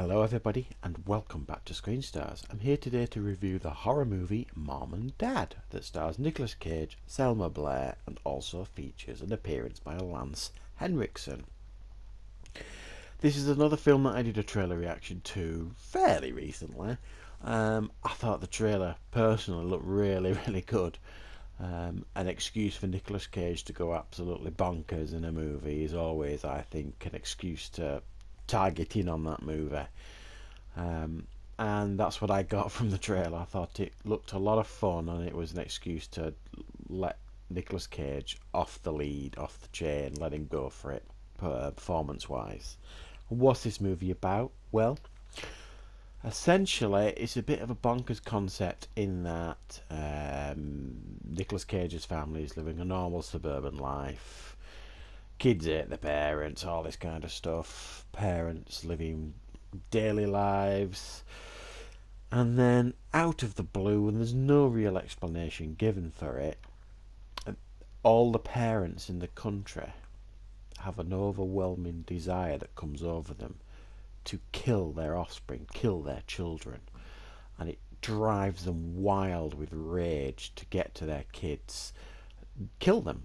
Hello everybody and welcome back to Screen Stars. I'm here today to review the horror movie Mom and Dad that stars Nicolas Cage, Selma Blair and also features an appearance by Lance Henriksen. This is another film that I did a trailer reaction to fairly recently. I thought the trailer personally looked really good. An excuse for Nicolas Cage to go absolutely bonkers in a movie is always, I think, an excuse to target in on that movie. Um, and that's what I got from the trailer. I thought it looked a lot of fun, and it was an excuse to let Nicolas Cage off the lead, off the chain, let him go for it, performance-wise. What's this movie about? Well, essentially, it's a bit of a bonkers concept in that Nicolas Cage's family is living a normal suburban life. Kids hate their parents, all this kind of stuff. Parents living daily lives, and then out of the blue, and there's no real explanation given for it, all the parents in the country have an overwhelming desire that comes over them to kill their offspring, kill their children, and it drives them wild with rage to get to their kids, kill them.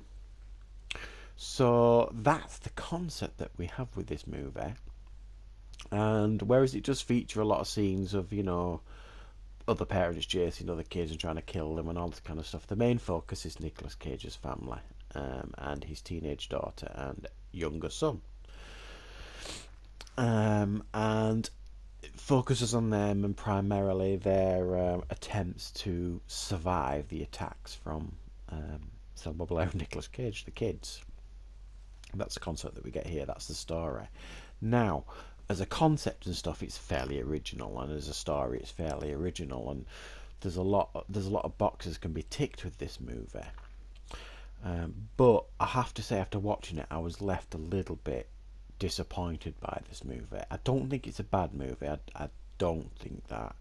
So that's the concept that we have with this movie. And whereas it does feature a lot of scenes of, other parents chasing other kids and trying to kill them and all this kind of stuff, the main focus is Nicolas Cage's family, and his teenage daughter and younger son. And it focuses on them and primarily their attempts to survive the attacks from Selma Blair and Nicolas Cage, the kids. That's the concept that we get here. That's the story. Now, as a concept and stuff, it's fairly original, and as a story, it's fairly original, and there's a lot of boxes can be ticked with this movie. But I have to say, after watching it, I was left a little bit disappointed by this movie. I don't think it's a bad movie. I don't think that,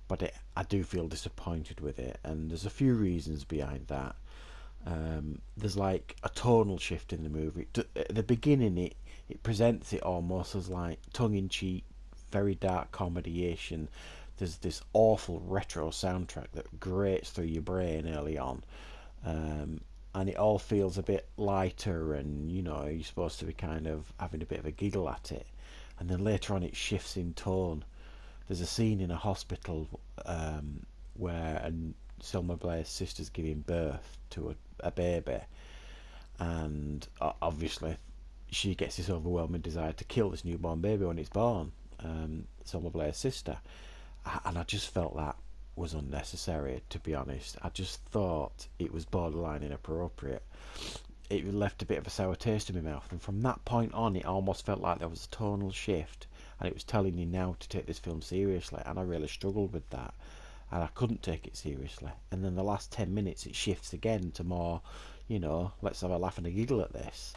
but I do feel disappointed with it, and there's a few reasons behind that. There's like a tonal shift in the movie. At the beginning, it presents it almost as like tongue-in-cheek, very dark comedy-ish, and there's this awful retro soundtrack that grates through your brain early on, and it all feels a bit lighter, and you're supposed to be kind of having a bit of a giggle at it, and then later on it shifts in tone. There's a scene in a hospital where Selma Blair's sister's giving birth to a baby, and obviously she gets this overwhelming desire to kill this newborn baby when it's born, Selma Blair's sister, and I just felt that was unnecessary, to be honest. I just thought it was borderline inappropriate. It left a bit of a sour taste in my mouth, and from that point on it almost felt like there was a tonal shift, and it was telling me now to take this film seriously, and I really struggled with that, and I couldn't take it seriously. And then the last 10 minutes it shifts again to more, let's have a laugh and a giggle at this.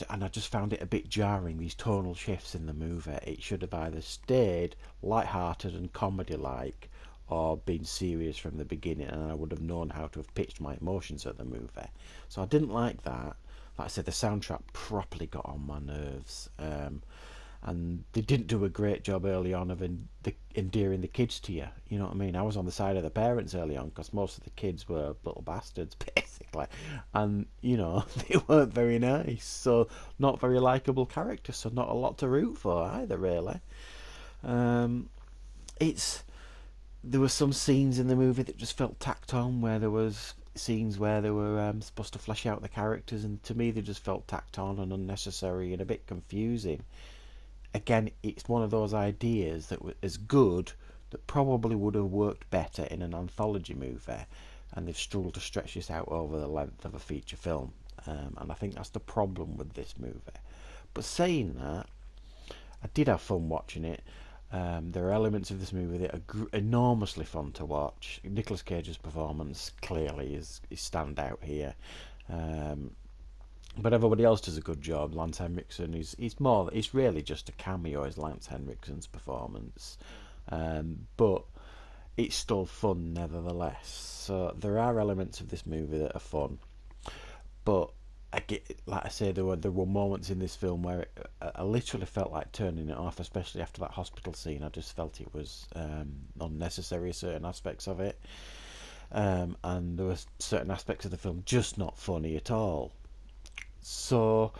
And I just found it a bit jarring, these tonal shifts in the movie. It should have either stayed light-hearted and comedy-like, or been serious from the beginning, and I would have known how to have pitched my emotions at the movie. So I didn't like that. Like I said, the soundtrack properly got on my nerves. And they didn't do a great job early on of endearing the kids to you. You know what I mean? I was on the side of the parents early on because most of the kids were little bastards, basically, and they weren't very nice. So not very likable characters. So not a lot to root for either, really. There were some scenes in the movie that just felt tacked on, where there was scenes where they were supposed to flesh out the characters, and to me they just felt tacked on and unnecessary and a bit confusing. Again, it's one of those ideas that is good, that probably would have worked better in an anthology movie, and they've struggled to stretch this out over the length of a feature film, and I think that's the problem with this movie. But saying that, I did have fun watching it. There are elements of this movie that are enormously fun to watch. Nicolas Cage's performance clearly is standout here. But everybody else does a good job. Lance Henriksen it's really just a cameo as Lance Henriksen's performance, but it's still fun nevertheless. So there are elements of this movie that are fun, but I get, like I say, there were moments in this film where I literally felt like turning it off, especially after that hospital scene. I just felt it was unnecessary, certain aspects of it, and there were certain aspects of the film just not funny at all. So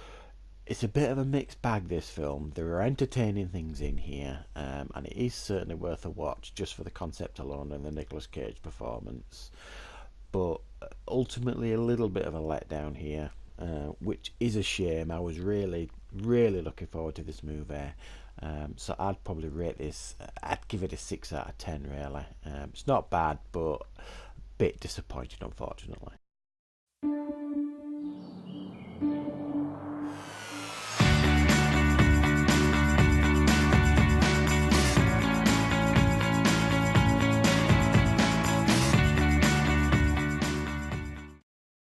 it's a bit of a mixed bag, this film. There are entertaining things in here, and it is certainly worth a watch just for the concept alone and the Nicolas Cage performance. But ultimately, a little bit of a letdown here, which is a shame. I was really, really looking forward to this movie. So I'd probably rate this, I'd give it a 6 out of 10, really. It's not bad, but a bit disappointing, unfortunately.